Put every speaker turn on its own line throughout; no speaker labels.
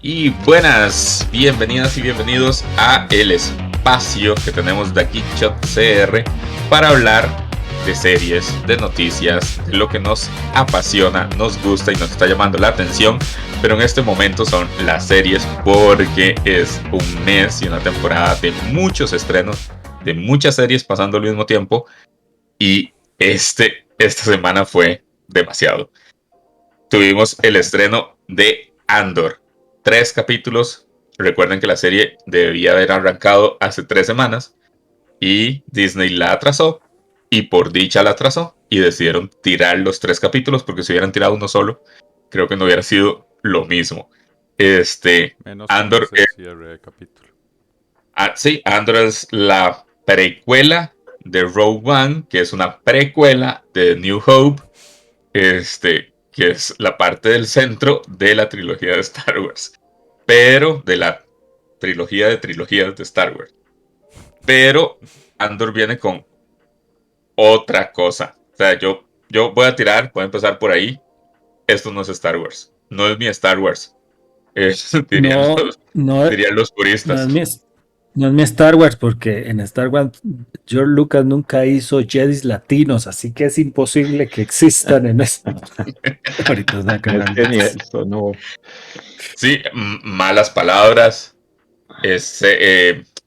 Y buenas, bienvenidas y bienvenidos a el espacio que tenemos de Geekshot CR para hablar de series, de noticias, de lo que nos apasiona, nos gusta y nos está llamando la atención. Pero en este momento son las series porque es un mes y una temporada de muchos estrenos, de muchas series pasando al mismo tiempo. Y esta semana fue demasiado. Tuvimos el estreno de Andor. 3 capítulos. Recuerden que la serie debía haber arrancado hace 3 semanas y Disney la atrasó y por dicha la atrasó y decidieron tirar los 3 capítulos porque si hubieran tirado uno solo, creo que no hubiera sido lo mismo.
Menos con
Andor,
ese cierre de capítulo.
sí, Andor es la precuela de Rogue One, que es una precuela de New Hope, que es la parte del centro de la trilogía de Star Wars, pero de la trilogía de trilogías de Star Wars. Pero Andor viene con otra cosa. O sea, yo voy a tirar, voy a empezar por ahí. Esto no es Star Wars. No es mi Star Wars. Dirían
No, no,
dirían los
no es
puristas.
no es mi Star Wars, porque en Star Wars George Lucas nunca hizo Jedis latinos, así que es imposible que existan en eso. Ahorita sacan
Es
algo.
que ni eso, no.
Sí, malas palabras,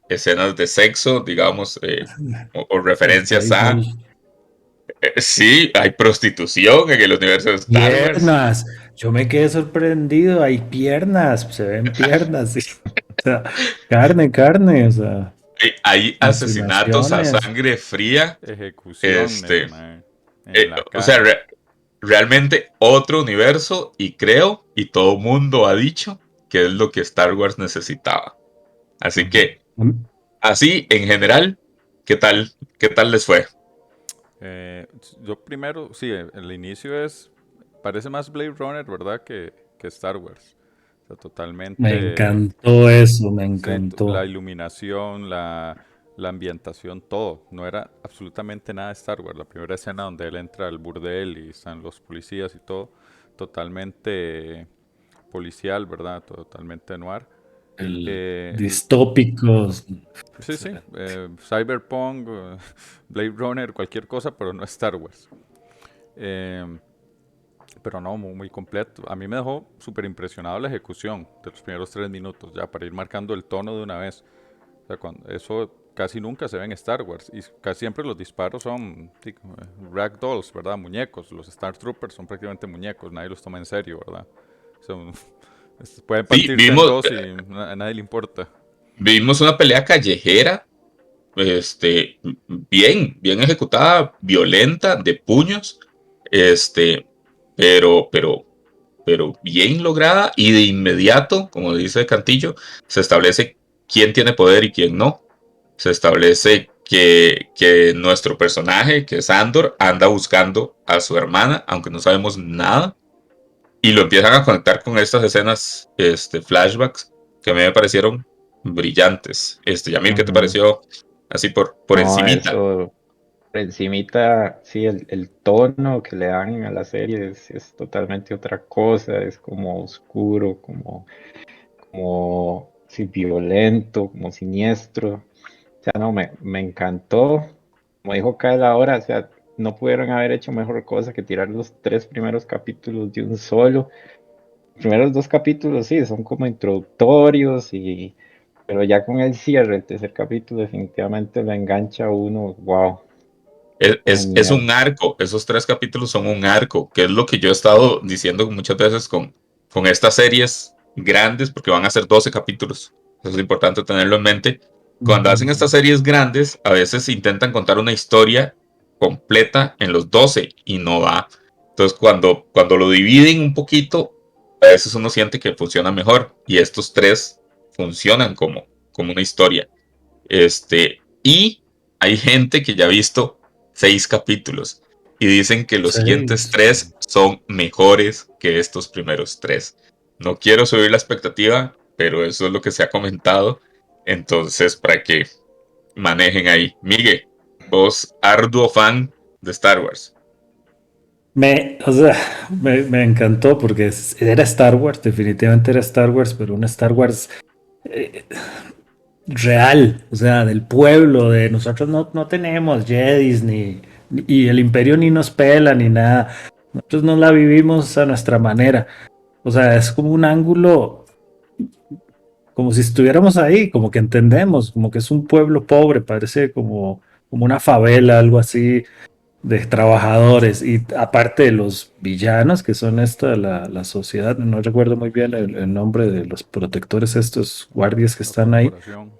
escenas de sexo, digamos, o referencias a...
Béisbol.
Sí, hay prostitución en el universo de Star Wars.
Piernas. Yo me quedé sorprendido. Hay piernas, se ven piernas. Sí. O sea, carne, o sea,
Hay asesinatos a
insinuaciones.
sangre fría.
Ejecuciones, mae, en
Eh,
la
o sea,
cara.
realmente otro universo y creo, y todo mundo ha dicho, que es lo que Star Wars necesitaba. Así que, así en general, ¿qué tal? ¿Qué tal les fue?
Eh, yo primero, sí, el inicio parece más Blade Runner, ¿verdad? Que Star Wars. O sea,
Me
totalmente,
encantó eso, me
sí, la
encantó.
iluminación, la ambientación, todo. No era absolutamente nada de Star Wars. La primera escena donde él entra al burdel y están los policías y todo, totalmente policial, ¿verdad? Totalmente noir.
El
Eh,
distópicos.
Sí, sí, Cyberpunk, Blade Runner, cualquier cosa, pero no Star Wars. Eh, pero no, muy, muy completo. A mí me dejó súper impresionado la ejecución de los primeros 3 minutos, ya para ir marcando el tono de una vez. O sea, eso casi nunca se ve en Star Wars y casi siempre los disparos son sí, ragdolls, ¿verdad? Muñecos. Los Star Troopers son prácticamente muñecos, nadie los toma en serio, ¿verdad? Son, pueden
Sí,
partirse en dos y a nadie le importa.
vimos una pelea callejera, bien ejecutada, violenta, de puños, este, pero, pero, pero bien lograda y de inmediato, como dice Cantillo, se establece quién tiene poder y quién no. Se establece que nuestro personaje, que es Andor, anda buscando a su hermana, aunque no sabemos nada, y lo empiezan a conectar con estas escenas, flashbacks, que a mí me parecieron brillantes. Yamil, ¿qué te
Ujú.
pareció? Así por
No,
encimita.
eso, por encimita, sí, el tono que le dan a la serie es totalmente otra cosa, es como oscuro, como sí, violento, como siniestro. O sea, no, me encantó. Como dijo Kyle ahora, o sea, no pudieron haber hecho mejor cosa que tirar los 3 primeros capítulos de un solo. Los primeros 2 capítulos, sí, son como introductorios pero ya con el cierre, el tercer capítulo definitivamente lo engancha a uno, wow,
Es
genial.
un arco, esos 3 capítulos son un arco, que es lo que yo he estado diciendo muchas veces con estas series grandes, porque van a ser 12 capítulos. Eso es importante tenerlo en mente. Cuando hacen estas series grandes, a veces intentan contar una historia completa en los 12 y no va. Entonces, cuando lo dividen un poquito, a veces uno siente que funciona mejor. Y estos 3 funcionan como una historia. Y hay gente que ya ha visto 6 capítulos y dicen que los siguientes
Seis.
3 son mejores que estos primeros 3. No quiero subir la expectativa, pero eso es lo que se ha comentado. Entonces, para que manejen ahí. Miguel, vos arduo fan de Star Wars.
O sea, me encantó porque era Star Wars, definitivamente era Star Wars, pero una Star Wars eh, real, o sea, del pueblo, de nosotros no tenemos Jedis y el Imperio ni nos pela ni nada. Nosotros no la vivimos a nuestra manera. O sea, es como un ángulo, como si estuviéramos ahí, como que entendemos, como que es un pueblo pobre, parece como una favela, algo así de trabajadores. Y aparte de los villanos, que son la sociedad, no recuerdo muy bien el nombre de los protectores, estos guardias que
La
están ahí.
corporación.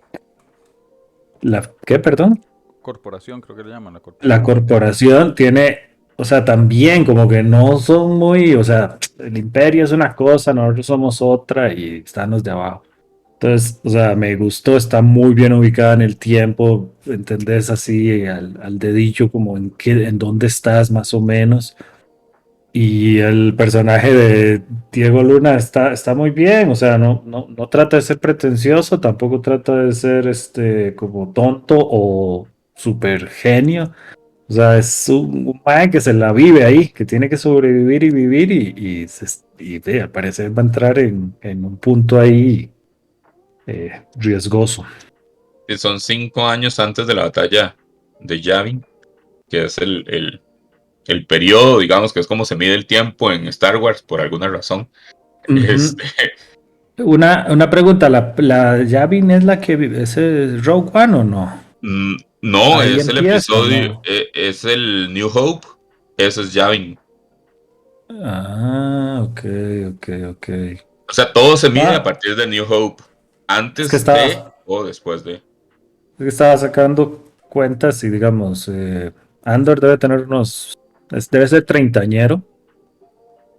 ¿Qué, perdón?
Corporación, creo que le llaman la
La
corporación.
corporación tiene, o sea, también como que no son muy, o sea, el imperio es una cosa, nosotros somos otra y están los de abajo. Entonces, o sea, me gustó, está muy bien ubicada en el tiempo, entendés así al dedillo como en dónde estás más o menos. Y el personaje de Diego Luna está muy bien, o sea, no trata de ser pretencioso, tampoco trata de ser como tonto o super genio. O sea, es un mae que se la vive ahí, que tiene que sobrevivir y vivir al parecer va a entrar en un punto ahí riesgoso.
Que son 5 años antes de la batalla de Yavin, que es el periodo, digamos, que es como se mide el tiempo en Star Wars por alguna razón.
Ujú.
Este,
Una pregunta, ¿la Yavin es la que vive, es Rogue One o no?
no,
Ahí
es el
empieza,
episodio,
¿no?
es el New Hope, eso es Yavin.
Ah, ok, ok, ok.
O sea, todo se mide a
Ah,
partir de New Hope,
es que
antes de
estaba,
o después de.
es que estaba sacando cuentas y digamos, Andor debe tener debe ser treintañero.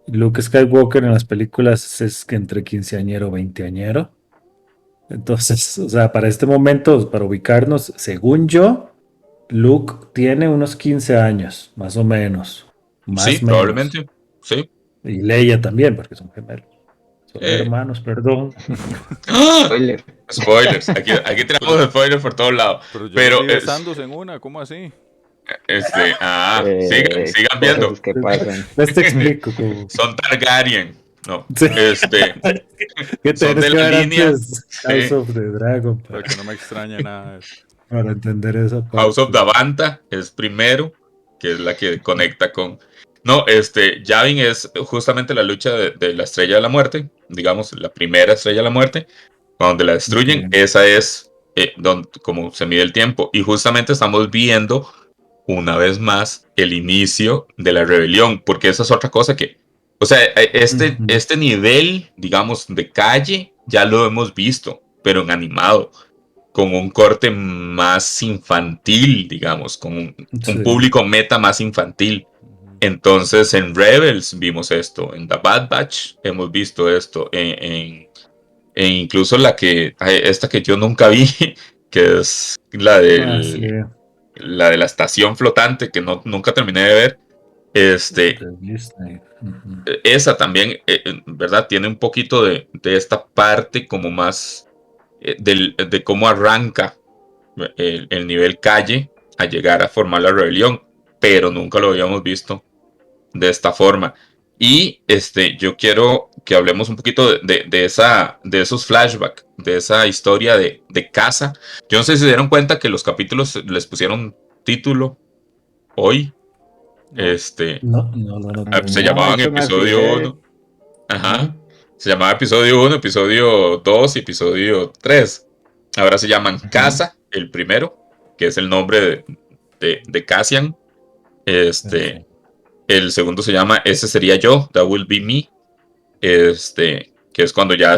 Luke Skywalker en las películas es que entre quinceañero o veinteañero. Entonces, o sea, para este momento, para ubicarnos, según yo, Luke tiene unos 15 años, más o menos.
Sí,
Más o menos.
probablemente. Sí.
Y Leia también, porque son gemelos. Son
Eh.
hermanos, perdón.
¡Ah!
Spoiler.
Spoilers. Aquí
Pero,
tenemos spoilers por todos lados.
pero yo los
Pero
vi besándose en una, ¿cómo así?
sigan viendo.
Cosas que pasan.
Les te explico cómo.
Son Targaryen. No.
Sí. Que
Son
tienes
de
que
la
ver
línea.
antes House
Sí.
of the Dragon
Para que no me extrañe nada de esto.
para entender esa
House of
parte.
Davanta es primero, que es la que conecta con. No, Yavin es justamente la lucha de la estrella de la muerte, digamos, la primera estrella de la muerte, donde la destruyen,
Ok.
esa es donde, como se mide el tiempo. Y justamente estamos viendo una vez más el inicio de la rebelión, porque esa es otra cosa que, o sea,
Ujú.
este nivel, digamos, de calle, ya lo hemos visto, pero en animado con un corte más infantil, digamos, con un
Sí.
público meta más infantil.
Ujú.
Entonces en Rebels vimos esto, en The Bad Batch hemos visto esto, incluso esta que yo nunca vi, que es
Ah, sí.
la de la estación flotante, que nunca terminé de ver. Este,
De Disney. Ujú.
esa también, ¿verdad? Tiene un poquito de esta parte como más de cómo arranca el nivel calle a llegar a formar la rebelión, pero nunca lo habíamos visto de esta forma. Y yo quiero que hablemos un poquito de esos flashbacks, de esa historia de casa. Yo no sé si se dieron cuenta que los capítulos les pusieron título hoy.
No.
Este,
No lo
Se
noté.
No, de
llamaban
hecho me
episodio
fijé.
1. Ajá.
Ujú,
Se llamaba episodio 1, episodio 2 y episodio 3. Ahora se llaman
ujú,
Casa, el primero, que es el nombre de Cassian.
Gracias.
Este, el segundo se llama Ese sería yo, That Will Be Me. Que es cuando ya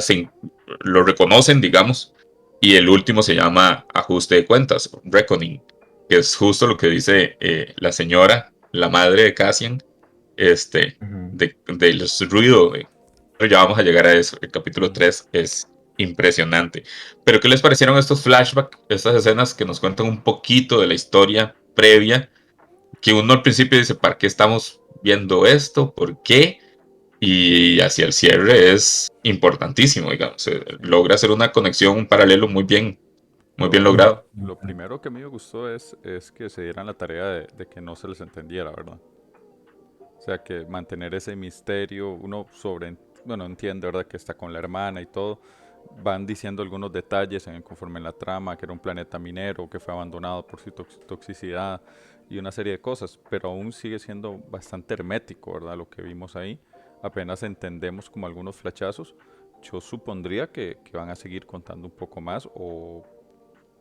lo reconocen, digamos. Y el último se llama Ajuste de Cuentas, Reckoning, que es justo lo que dice la señora, la madre de Cassian,
ujú.
del ruido. Pero ya vamos a llegar a eso. El capítulo 3 es impresionante. Pero ¿qué les parecieron estos flashbacks, estas escenas que nos cuentan un poquito de la historia previa? Que uno al principio dice, ¿para qué estamos viendo esto? ¿Por qué? Y hacia el cierre es importantísimo, digamos. Logra hacer una conexión, un paralelo muy bien
Lo,
logrado.
lo primero que a mí me gustó es que se dieran la tarea de que no se les entendiera, ¿verdad? O sea, que mantener ese misterio, uno bueno, entiende, ¿verdad? Que está con la hermana y todo. Van diciendo algunos detalles conforme en la trama, que era un planeta minero, que fue abandonado por su toxicidad y una serie de cosas, pero aún sigue siendo bastante hermético, ¿verdad? Lo que vimos ahí. Apenas entendemos como algunos flachazos. Yo supondría que van a seguir contando un poco más, o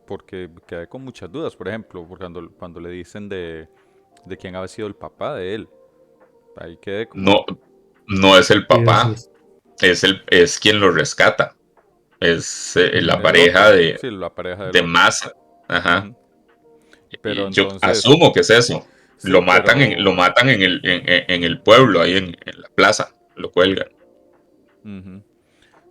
porque quedé con muchas dudas, por ejemplo, cuando le dicen de quién había sido el papá de él. Ahí quedé como,
No, no es el
Sí, eso
papá,
es.
es quien lo rescata. Es la
el
Mm.
pareja
otro, sí, la pareja del
de
otro.
Massa. Ajá.
Ujú. Pero
Y yo
entonces,
asumo que es eso.
sí,
Lo
pero,
matan en el pueblo, ahí en la plaza. Lo cuelgan.
ujú.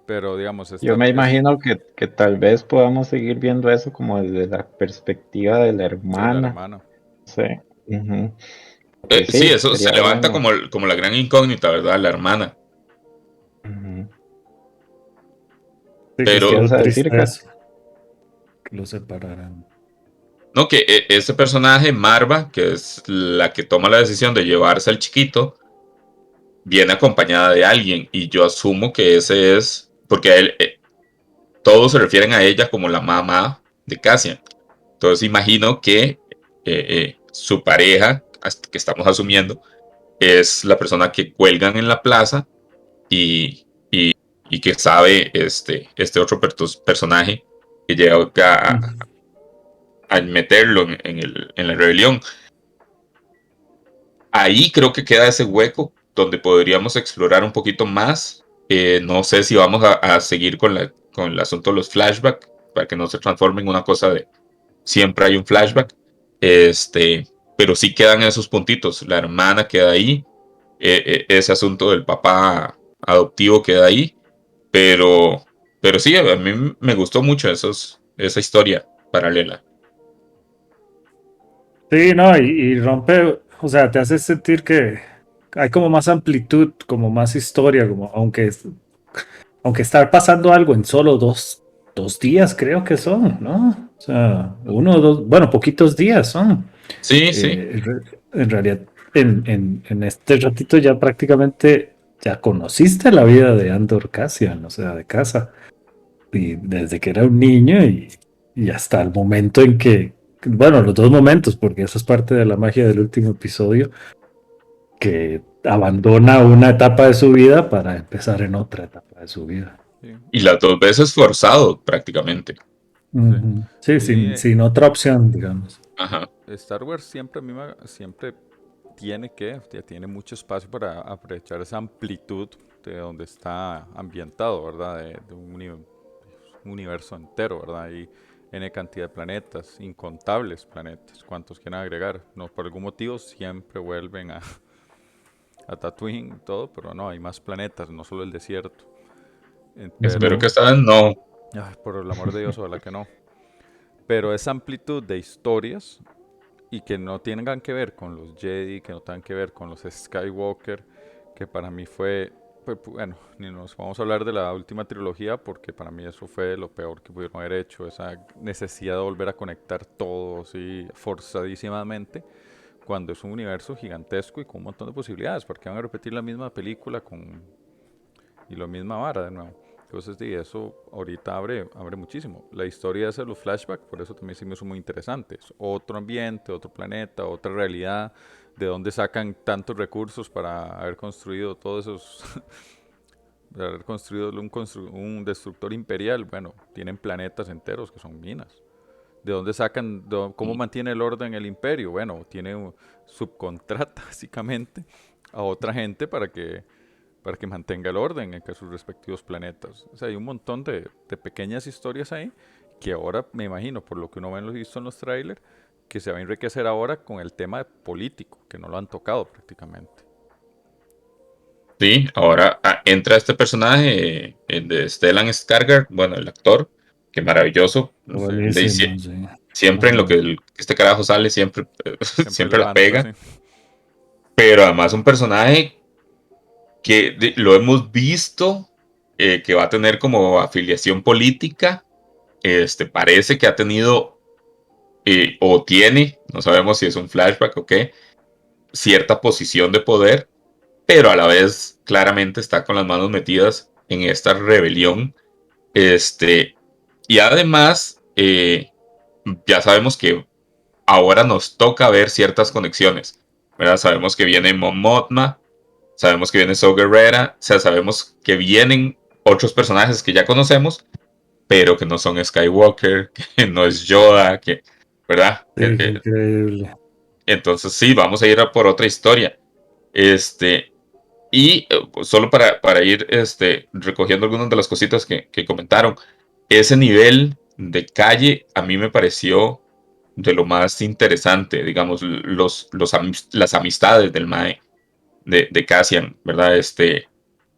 Pero digamos,
Yo
esta
me
es
imagino que tal vez podamos seguir viendo eso como desde la perspectiva de la
de la
hermana.
hermana.
No sé. Ujú. Porque
Sí,
sí,
eso se
sería
levanta
bueno.
como la gran incógnita, ¿verdad? La hermana.
Ujú.
Sí, que
¿Qué
Pero
estuvo
vas a decir,
triste
Kat?
eso, que lo separaran.
no, que ese personaje, Marva, que es la que toma la decisión de llevarse al chiquito, viene acompañada de alguien. Y yo asumo que ese es, porque a él, todos se refieren a ella como la mamá de Cassian. Entonces imagino que su pareja, que estamos asumiendo, es la persona que cuelgan en la plaza y, y que sabe este otro personaje que llega
Mm.
a meterlo en la rebelión. Ahí creo que queda ese hueco donde podríamos explorar un poquito más. No sé si vamos a seguir con el asunto de los flashbacks para que no se transforme en una cosa de siempre hay un flashback. Pero sí quedan esos puntitos. La hermana queda ahí. Ese asunto del papá adoptivo queda ahí. Pero, pero sí, a mí me gustó mucho esa historia paralela.
Sí, no, y rompe, o sea, te hace sentir que hay como más amplitud, como más historia, como aunque estar pasando algo en solo dos días, creo que son, ¿no? O sea, uno o dos, bueno, poquitos días son.
Sí, sí.
En realidad, en este ratito ya prácticamente ya conociste la vida de Andor Cassian, o sea, de casa, y desde que era un niño y hasta el momento en que, bueno, los dos momentos, porque eso es parte de la magia del último episodio, que abandona una etapa de su vida para empezar en otra etapa de su vida.
Sí,
Y las dos veces forzado prácticamente.
sí.
Ujú. Sí,
Y
sin otra opción, digamos.
Ajá.
Star Wars siempre a mí siempre tiene mucho espacio para aprovechar esa amplitud de donde está ambientado, ¿verdad? De un universo entero, ¿verdad? Hay N cantidad de planetas, incontables planetas, cuantos quieran agregar. No, por algún motivo siempre vuelven a Tatooine y todo, pero no, hay más planetas, no solo el desierto.
Espero que
Pero,
Ujú.
esta vez no.
ay, por el amor de Dios, ojalá que no. Pero esa amplitud de historias y que no tengan que ver con los Jedi, que no tengan que ver con los Skywalker, que para mí fue, bueno, ni nos vamos a hablar de la última trilogía porque para mí eso fue lo peor que pudieron haber hecho, esa necesidad de volver a conectar todo así forzadísimamente, cuando es un universo gigantesco y con un montón de posibilidades, porque van a repetir la misma película y la misma vara de nuevo. Entonces, sí, eso ahorita abre muchísimo. La historia de los flashbacks, por eso también se me hizo muy interesante. Es otro ambiente, otro planeta, otra realidad, de dónde sacan tantos recursos para haber construido todos esos, de haber construido un destructor imperial. Bueno, tienen planetas enteros que son minas. ¿De dónde sacan, cómo mantiene el orden el imperio? Bueno, tiene subcontrata básicamente a otra gente para que mantenga el orden en sus respectivos planetas. O sea, hay un montón de pequeñas historias ahí que ahora me imagino, por lo que uno ve en visto en los trailers, que se va a enriquecer ahora con el tema político, que no lo han tocado prácticamente.
Sí, ahora entra este personaje de Stellan Skarsgård, bueno, el actor, que maravilloso.
Sí,
Buenísimo, sí.
Siempre en lo que
Ajá.
este carajo sale, siempre,
siempre
siempre la
levanta, sí.
pega. Pero además un personaje que lo hemos visto, que va a tener como afiliación política. Parece que ha tenido o tiene, no sabemos si es un flashback o qué, cierta posición de poder pero a la vez claramente está con las manos metidas en esta rebelión. Este, y además, ya sabemos que ahora nos toca ver ciertas conexiones, ¿verdad? Sabemos que viene Mon Mothma, sabemos que viene Saw Gerrera, o sea, sabemos que vienen otros personajes que ya conocemos, pero que no son Skywalker, que no es Yoda, que, ¿verdad?
Sí, qué increíble.
Entonces sí, vamos a ir a por otra historia. Este, y pues, solo para ir recogiendo algunas de las cositas que comentaron, ese nivel de calle a mí me pareció de lo más interesante, digamos, las amistades del Mae, de Cassian, ¿verdad?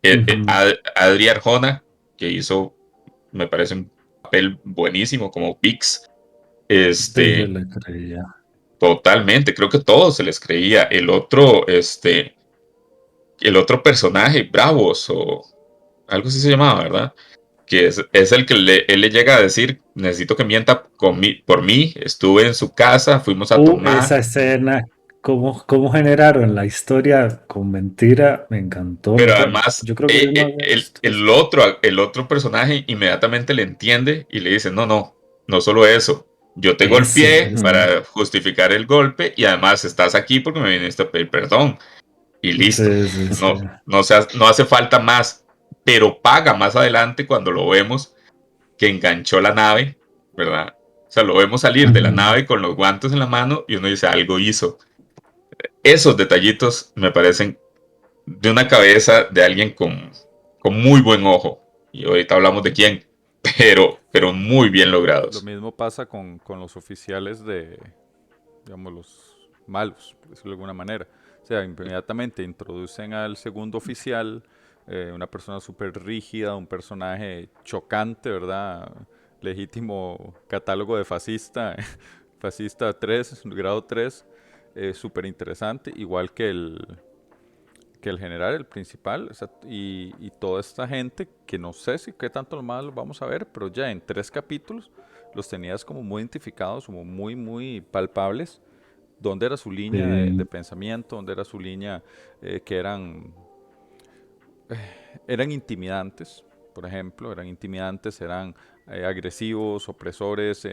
Ujú.
Adri Arjona, que hizo, me parece un papel buenísimo como Pix,
Sí, se
este,
le creía.
totalmente, creo que todos se les creía. El otro personaje, Bravos, o algo así se llamaba, ¿verdad? Que es el que él le llega a decir, necesito que mienta por mí, estuve en su casa, fuimos a
Esa
tomar,
escena, cómo generaron la historia con mentira, me encantó.
pero
Nunca,
además
yo creo que yo no había
el,
visto eso.
el otro, el otro personaje inmediatamente le entiende y le dice, no, no, no solo eso, yo te golpeé
Ese.
para justificar el golpe y además estás aquí porque me viniste a pedir perdón y listo,
Sí, sí, sí.
no, no hace falta más, pero paga más adelante cuando lo vemos que enganchó la nave, ¿verdad? O sea, lo vemos salir de la
Ujú.
nave con los guantes en la mano y uno dice, algo hizo. Esos detallitos me parecen de una cabeza de alguien con muy buen ojo. Y ahorita hablamos de quién, pero muy bien
Lo
logrados.
mismo pasa con los oficiales de, digamos, los malos, por decirlo de alguna manera. O sea, inmediatamente introducen al segundo oficial, una persona súper rígida, un personaje chocante, ¿verdad? Legítimo catálogo de fascista, fascista 3 grado 3, súper interesante, igual que el general, el principal, o sea, y toda esta gente que no sé si qué tanto más los vamos a ver, pero ya en 3 capítulos los tenías como muy identificados, como muy, muy palpables, dónde era su línea de
Sí,
pensamiento, dónde era su línea que eran intimidantes, por ejemplo, eran intimidantes, eran agresivos, opresores,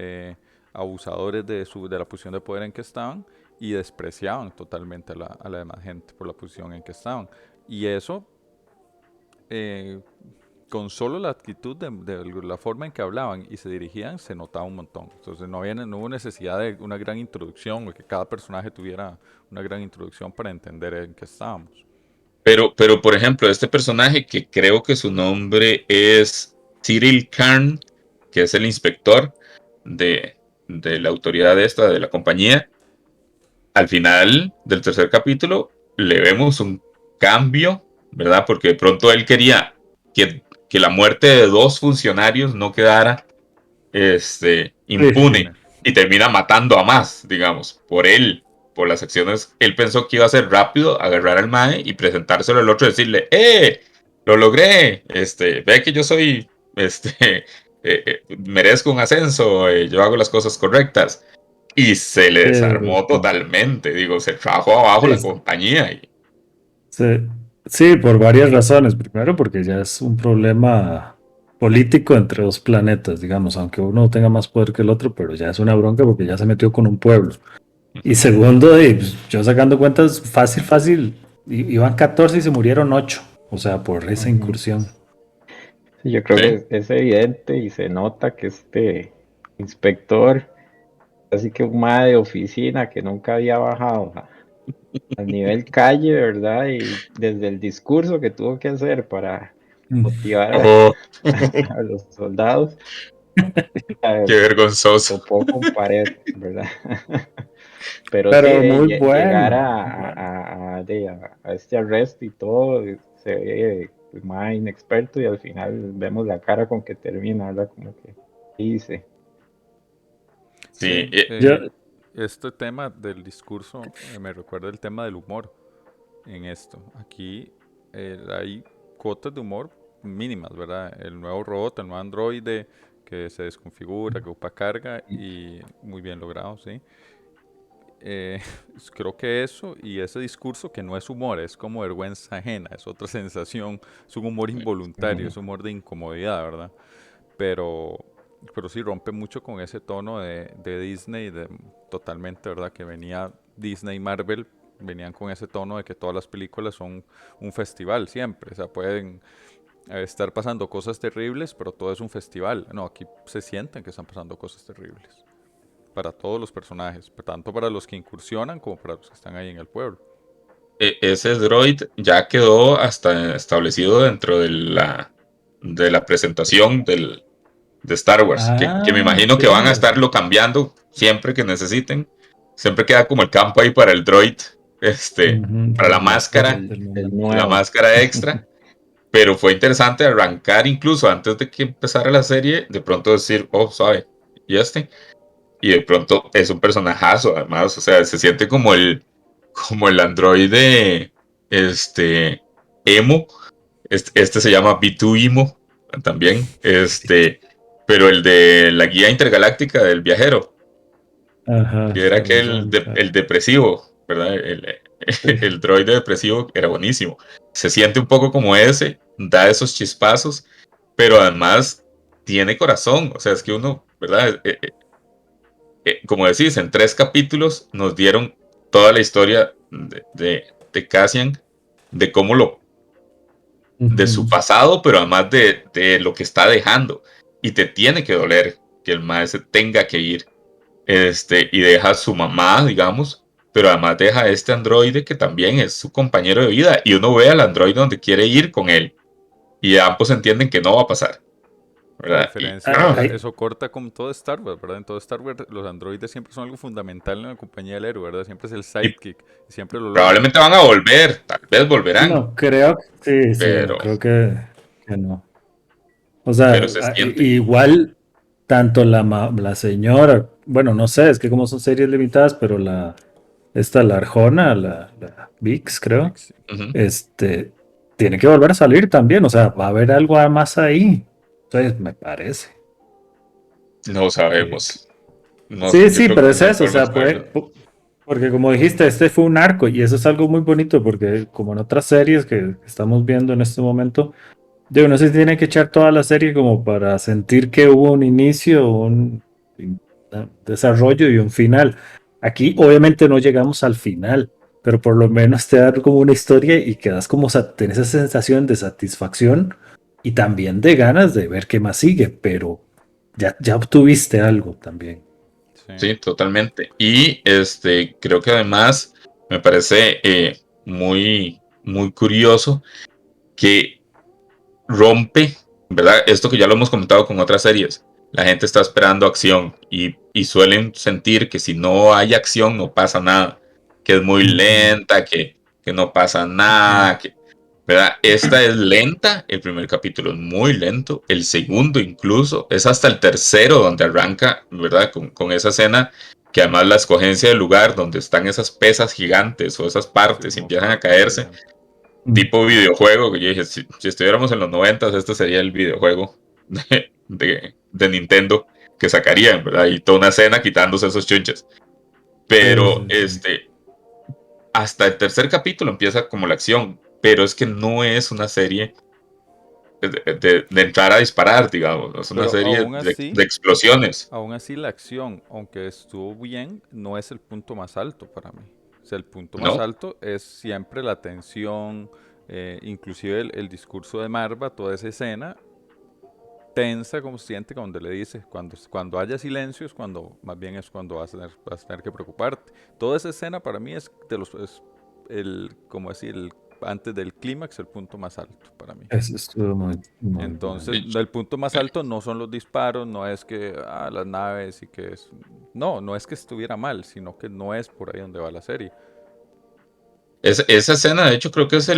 abusadores de la posición de poder en que estaban y despreciaban totalmente a la demás gente por la posición en que estaban. Y eso, eh, con solo la actitud de la forma en que hablaban y se dirigían, se notaba un montón. Entonces no hubo necesidad de una gran introducción o que cada personaje tuviera una gran introducción para entender en qué estábamos.
Pero, por ejemplo, este personaje que creo que su nombre es Cyril Karn, que es el inspector de la autoridad de la compañía, al final del tercer capítulo le vemos un cambio, ¿verdad? Porque de pronto él quería que la muerte de dos funcionarios no quedara
sí,
impune y termina matando a más, digamos, por él, por las acciones. Él pensó que iba a ser rápido, agarrar al mae y presentárselo al otro y decirle, lo logré, ve que yo soy, merezco un ascenso, yo hago las cosas correctas. Y se le desarmó totalmente, digo, se trajo abajo la
sí,
compañía.
sí, sí, por varias razones. Primero, porque ya es un problema político entre dos planetas, digamos, aunque uno tenga más poder que el otro, pero ya es una bronca porque ya se metió con un pueblo. Y
Ujú.
segundo, pues, yo sacando cuentas, fácil, fácil, iban 14 y se murieron 8, o sea, por esa
Ujú.
incursión.
Sí, yo creo que
Sí,
es evidente y se nota que este inspector, así que un mae de oficina que nunca había bajado al nivel calle, ¿verdad? Y desde el discurso que tuvo que hacer para
Mm.
motivar
oh,
a los soldados,
qué vergonzoso.
topó con pared, ¿verdad? Pero sí,
Pero muy
llegar
bueno, muy bueno.
a este arresto y todo, se ve pues, más inexperto y al final vemos la cara con que termina, ¿verdad? Como que dice.
Sí,
Sí,
Yo,
este tema del discurso me recuerda el tema del humor en esto. Aquí hay cuotas de humor mínimas, ¿verdad? El nuevo robot, el nuevo androide que se desconfigura, que ocupa carga y muy bien logrado, ¿sí? creo que eso y ese discurso que no es humor, es como vergüenza ajena, es otra sensación, es un humor involuntario, es humor de incomodidad, ¿verdad? Pero, pero sí rompe mucho con ese tono de Disney, totalmente, ¿verdad? Que venía Disney y Marvel, venían con ese tono de que todas las películas son un festival siempre, o sea, pueden estar pasando cosas terribles, pero todo es un festival. No, aquí se sienten que están pasando cosas terribles para todos los personajes, tanto para los que incursionan como para los que están ahí en el pueblo.
Ese droid ya quedó hasta establecido dentro de la presentación de Star Wars, que me
Ah,
imagino que van a
ok.
estarlo cambiando siempre que necesiten. Siempre queda como el campo ahí para el droid,
Ujú,
para
El
la
nuevo.
máscara extra. Pero fue interesante arrancar incluso antes de que empezara la serie, de pronto decir, oh, sabe, ¿y este? Y de pronto es un personajazo, además, o sea, se siente como el androide, emo, este se llama B2 Emo, también, pero el de la guía intergaláctica del viajero,
Ajá,
que era
está muy
aquel,
bueno.
el depresivo, ¿verdad?
Sí.
El droide depresivo era buenísimo. Se siente un poco como ese, da esos chispazos, pero además tiene corazón, o sea, es que uno, ¿verdad? Como decís, en 3 capítulos nos dieron toda la historia de Cassian, de cómo de su
Ujú,
pasado, pero además de lo que está dejando. Y te tiene que doler que el maestro tenga que ir, y deja a su mamá, digamos, pero además deja a este androide que también es su compañero de vida. Y uno ve al androide donde quiere ir con él. Y ambos entienden que no va a pasar,
A
¿verdad?
diferencia,
Ay,
eso corta con todo Star Wars, ¿verdad? En todo Star Wars los androides siempre son algo fundamental en la compañía del héroe, ¿verdad? Siempre es el
Y
sidekick, y siempre lo logran.
probablemente van a volver, tal vez volverán,
no, creo, sí, sí, no,
pero,
creo que no. O sea,
pero se siente.
igual, tanto la señora, bueno, no sé, es que como son series limitadas, pero la Arjona, la Vix, creo,
Vixi.
Ujú.
este, tiene que volver a salir también, o sea, va a haber algo más ahí. Entonces, me parece
No
que.
sabemos. No,
Sí,
yo
sí,
creo
pero
que
es
no hay
eso, o
forma de
sea,
saberlo.
porque como dijiste, este fue un arco y eso es algo muy bonito porque como en otras series que estamos viendo en este momento, de uno se tiene que echar toda la serie como para sentir que hubo un inicio, un desarrollo y un final. Aquí obviamente no llegamos al final, pero por lo menos te da como una historia y quedas como, tenés esa sensación de satisfacción y también de ganas de ver qué más sigue, pero ya obtuviste algo también.
Sí.
Sí, totalmente. Y creo que además me parece muy curioso que rompe, ¿verdad? Esto que ya lo hemos comentado con otras series. La gente está esperando acción y suelen sentir que si no hay acción no pasa nada, que es muy
Ujú,
lenta, que no pasa
ujú.
nada, ¿verdad? Esta es lenta, el primer capítulo es muy lento, el segundo incluso, es hasta el tercero donde arranca, ¿verdad? Con esa escena que además la escogencia del lugar donde están esas pesas gigantes o esas
Sí,
partes y
como
empiezan a
partes
caerse,
gigantes.
tipo videojuego, que yo dije, si estuviéramos en los 90, este sería el videojuego de Nintendo que sacarían, ¿verdad? Y toda una escena quitándose esos chunches.
Sí,
Pero
sí, sí.
hasta el tercer capítulo empieza como la acción, pero es que no es una serie de entrar a disparar, digamos, no es una
Pero
serie de explosiones.
aún así la acción, aunque estuvo bien, no es el punto más alto para mí. O sea, el punto más
No,
alto es siempre la tensión, inclusive el discurso de Marva, toda esa escena tensa, consciente, cuando le dice, cuando haya silencio es cuando, más bien es cuando vas a tener que preocuparte. Toda esa escena para mí es como decir, antes del clímax, el punto más alto para mí.
Eso estuvo muy, muy
Entonces,
bueno.
el punto más alto no son los disparos, no es que las naves y que es... No, no es que estuviera mal, sino que no es por ahí donde va la serie.
esa escena de hecho creo que es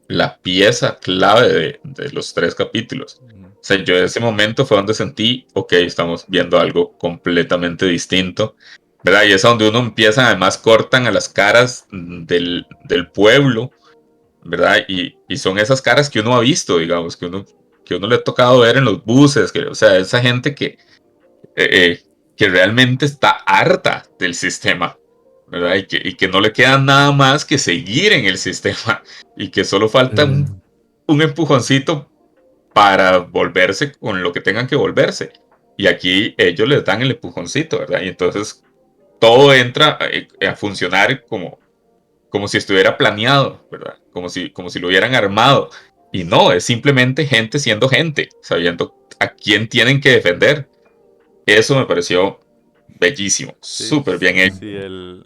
la pieza clave de los 3 capítulos.
Ujú.
O sea, yo en ese momento fue donde sentí, ok, estamos viendo algo completamente distinto, ¿verdad? Y es donde uno empieza, además cortan a las caras del pueblo, ¿verdad? Y son esas caras que uno ha visto, digamos, que uno le ha tocado ver en los buses, o sea, esa gente que realmente está harta del sistema, ¿verdad? Y que no le queda nada más que seguir en el sistema y que solo falta un empujoncito para volverse con lo que tengan que volverse. Y aquí ellos les dan el empujoncito, ¿verdad? Y entonces todo entra a funcionar como si estuviera planeado, ¿verdad? Como si lo hubieran armado. Y no, es simplemente gente siendo gente, sabiendo a quién tienen que defender. Eso me pareció bellísimo,
Sí,
súper bien hecho.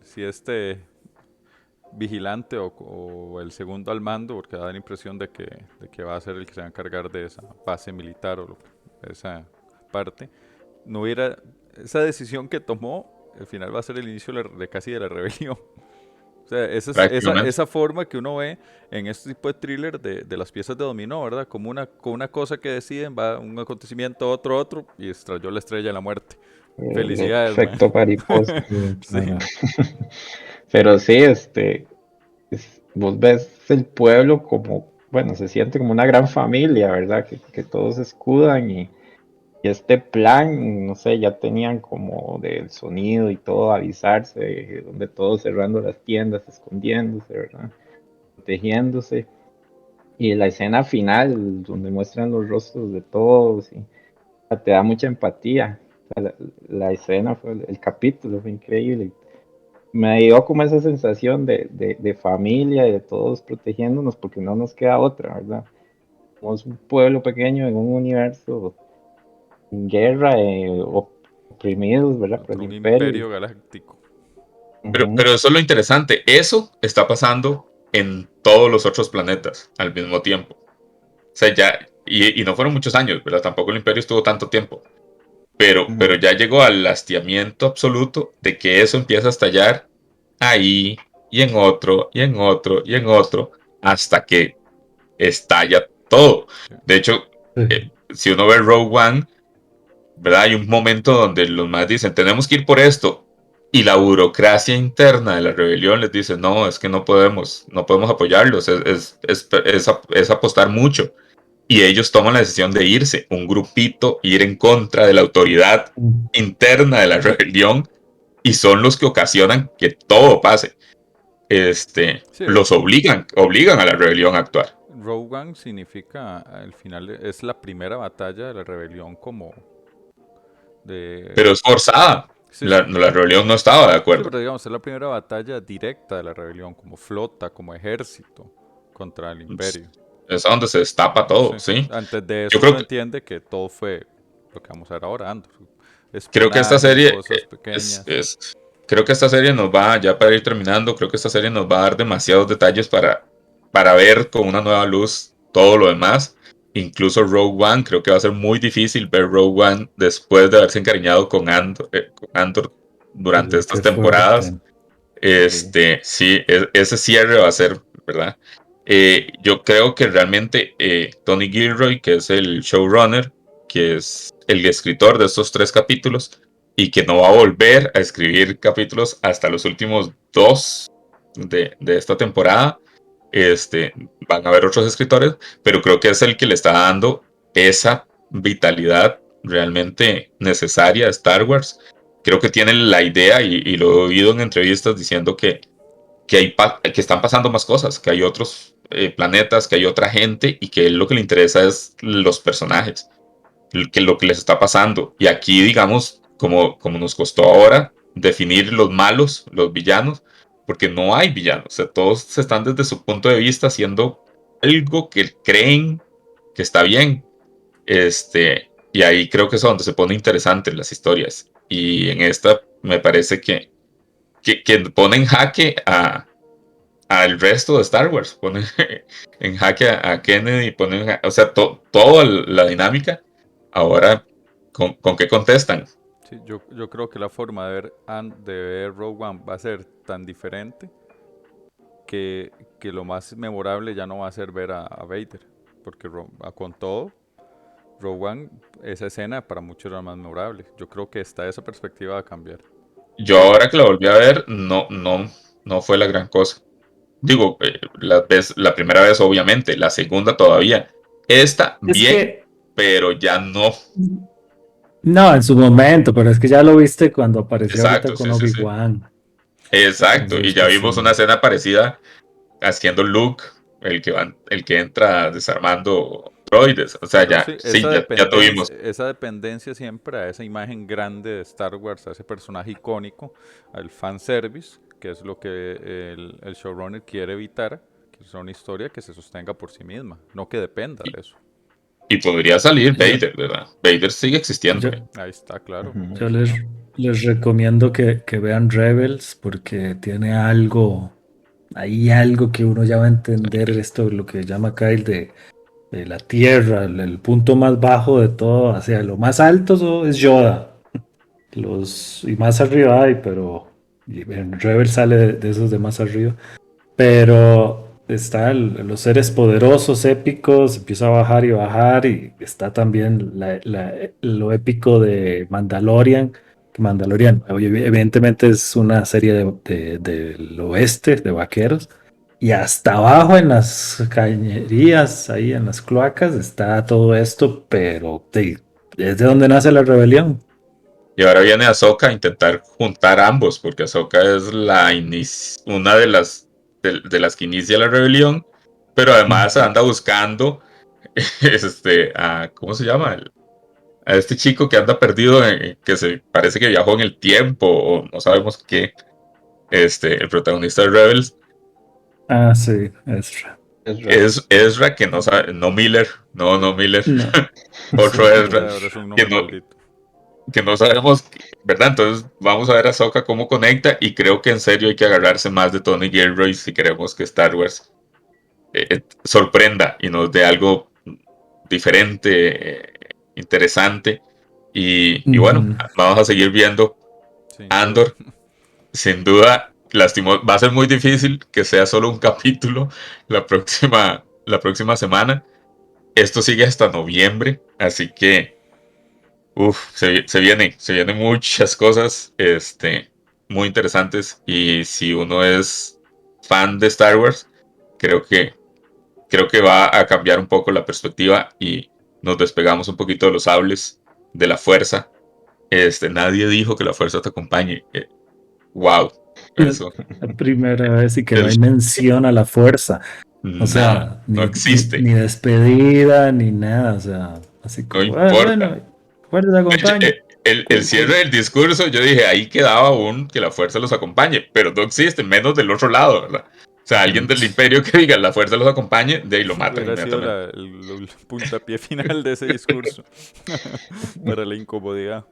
si este vigilante o el segundo al mando, porque da la impresión de que va a ser el que se va a encargar de esa base militar esa parte, no hubiera esa decisión que tomó, al final va a ser el inicio casi de la rebelión. O sea,
Prácticamente.
esa forma que uno ve en este tipo de thriller de las piezas de dominó, ¿verdad? Como con una cosa que deciden, va un acontecimiento, otro, y estrelló la estrella de la muerte.
El
Felicidades, man.
efecto mariposa.
Sí.
Pero sí, vos ves el pueblo como, bueno, se siente como una gran familia, ¿verdad? Que todos se escudan y este plan, no sé, ya tenían como del sonido y todo, avisarse, donde todos cerrando las tiendas, escondiéndose, ¿verdad? Protegiéndose. Y la escena final, donde muestran los rostros de todos, y te da mucha empatía. O sea, la escena, el capítulo fue increíble. Me dio como esa sensación de familia y de todos protegiéndonos porque no nos queda otra, ¿verdad? Somos un pueblo pequeño en un universo en guerra, oprimidos, ¿verdad? Por
Contra
el
un
imperio.
imperio galáctico.
Pero eso es lo interesante. Eso está pasando en todos los otros planetas al mismo tiempo. O sea, ya, y no fueron muchos años, ¿verdad? Tampoco el imperio estuvo tanto tiempo. Pero ya llegó al hastiamiento absoluto de que eso empieza a estallar ahí, y en otro, y en otro, y en otro, hasta que estalla todo. De hecho, si uno ve Rogue One, ¿verdad? Hay un momento donde los más dicen, tenemos que ir por esto. Y la burocracia interna de la rebelión les dice, no, es que no podemos apoyarlos, es apostar mucho. Y ellos toman la decisión de irse, un grupito, ir en contra de la autoridad interna de la rebelión, y son los que ocasionan que todo pase.
Sí,
Los obligan a la rebelión a actuar.
Rogue One significa, al final, es la primera batalla de la rebelión como
Pero
de...
es forzada.
Sí,
La,
sí.
la rebelión no estaba de
Sí,
acuerdo.
pero digamos, es la primera batalla directa de la rebelión, como flota, como ejército contra el imperio.
Es donde se destapa
Sí.
todo, ¿sí?
Antes de
Yo
eso
creo
uno
que,
entiende que todo fue lo que vamos a ver ahora, Andor.
creo que esta
Espionaje,
serie
cosas
es,
pequeñas.
es- creo que esta serie nos va, ya para ir terminando, creo que esta serie nos va a dar demasiados detalles para ver con una nueva luz todo lo demás. Incluso Rogue One, creo que va a ser muy difícil ver Rogue One después de haberse encariñado con Andor durante estas
Qué
temporadas.
fuerte.
Sí.
Sí, ese cierre va a ser, ¿verdad? Yo creo que realmente Tony Gilroy, que es el showrunner, que es el escritor de estos 3 capítulos, y que no va a volver a escribir capítulos hasta los últimos 2 de esta temporada. Van a haber otros escritores, pero creo que es el que le está dando esa vitalidad realmente necesaria a Star Wars. Creo que tiene la idea, y lo he oído en entrevistas diciendo que están pasando más cosas, que hay otros planetas, que hay otra gente, y que él lo que le interesa es los personajes, lo que les está pasando. Y aquí, digamos, como nos costó ahora definir los malos, los villanos, porque no hay villanos, o sea, todos están desde su punto de vista haciendo algo que creen que está bien. Y ahí creo que es donde se pone interesante las historias. Y en esta me parece que pone en jaque al resto de Star Wars, pone en jaque a Kennedy, o sea, toda la dinámica. Ahora, ¿con qué contestan?
Sí, yo creo que la forma de ver Rogue One va a ser tan diferente que lo más memorable ya no va a ser ver a Vader. Porque con todo, Rogue One, esa escena para muchos era más memorable. Yo creo que esa perspectiva va a cambiar.
Yo ahora que la volví a ver, no fue la gran cosa. Digo, la primera vez obviamente, la segunda todavía. Esta
Es
bien,
que,
pero ya no.
no, en su momento, pero es que ya lo viste cuando apareció ahorita
Exacto,
con
sí, sí, sí.
Obi-Wan.
Exacto, y
Entonces,
ya
pues,
vimos
sí.
una escena parecida haciendo Luke, el que entra desarmando droides. O sea,
Pero
ya,
sí,
sí, ya tuvimos.
esa dependencia siempre a esa imagen grande de Star Wars, a ese personaje icónico, al fanservice, que es lo que el showrunner quiere evitar, que es una historia que se sostenga por sí misma, no que dependa
Y,
de eso.
y podría salir
Yo,
Vader, ¿verdad? Vader sigue existiendo.
yo,
Ahí está, claro.
Ujú.
yo les recomiendo que vean Rebels porque tiene algo, hay algo que uno ya va a entender esto, lo que llama Kyle de la Tierra, el punto más bajo de todo, hacia lo más alto es Yoda. Y más arriba hay, pero y en Rebel sale de esos de más arriba. Pero está los seres poderosos, épicos, empieza a bajar y bajar. Y está también lo épico de Mandalorian. Que Mandalorian, evidentemente, es una serie del oeste, de vaqueros. Y hasta abajo en las cañerías, ahí en las cloacas, está todo esto, pero es de donde nace la rebelión.
Y ahora viene Ahsoka a intentar juntar ambos, porque Ahsoka es una de las que inicia la rebelión, pero además anda buscando ¿cómo se llama? A este chico que anda perdido, que se parece que viajó en el tiempo, o no sabemos qué, el protagonista de Rebels,
Ah, sí, Ezra.
Ezra.
es Ezra, que no sabe, no Miller, no Miller,
No,
otro
sí,
Ezra,
Ahora es un
que
nombre
no,
maldito.
que no sabemos, ¿verdad? Entonces vamos a ver a Ahsoka cómo conecta, y creo que en serio hay que agarrarse más de Tony Gilroy si queremos que Star Wars sorprenda y nos dé algo diferente, interesante, y bueno,
Ujú.
vamos a seguir viendo
Sin duda.
Andor. Sin duda, va a ser muy difícil que sea solo un capítulo la próxima semana. Esto sigue hasta noviembre, así que se vienen muchas cosas muy interesantes. Y si uno es fan de Star Wars, creo que, creo que va a cambiar un poco la perspectiva y nos despegamos un poquito de los sables, de la fuerza. Nadie dijo que la fuerza te acompañe. Wow,
La
eso.
la primera vez y que no
El-
hay mención a la fuerza. O
Nada,
sea,
no existe,
ni despedida, ni nada. O sea, así
no
como,
importa.
bueno, fuerza acompaña.
El
Cool,
cierre
cool.
del discurso, yo dije, ahí quedaba aún que la fuerza los acompañe, pero no existe, menos del otro lado, ¿verdad? O sea, alguien del imperio que diga la fuerza los acompañe, de ahí lo matan
Hubiera sido
inmediatamente.
el puntapié final de ese discurso para la incomodidad.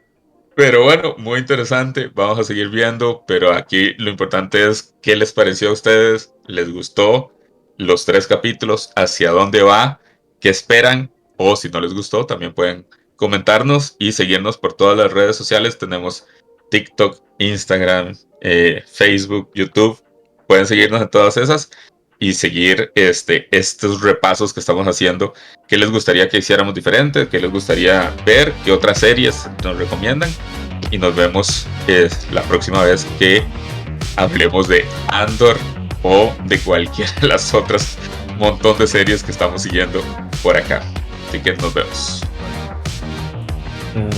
Pero bueno, muy interesante, vamos a seguir viendo, pero aquí lo importante es qué les pareció a ustedes, les gustó los 3 capítulos, hacia dónde va, qué esperan, o si no les gustó, también pueden comentarnos y seguirnos por todas las redes sociales. Tenemos TikTok, Instagram, Facebook, YouTube. Pueden seguirnos en todas esas y seguir estos repasos que estamos haciendo. ¿Qué les gustaría que hiciéramos diferente? ¿Qué les gustaría ver? ¿Qué otras series nos recomiendan? Y nos vemos la próxima vez que hablemos de Andor o de cualquiera de las otras montón de series que estamos siguiendo por acá. Así que nos vemos.
Eh,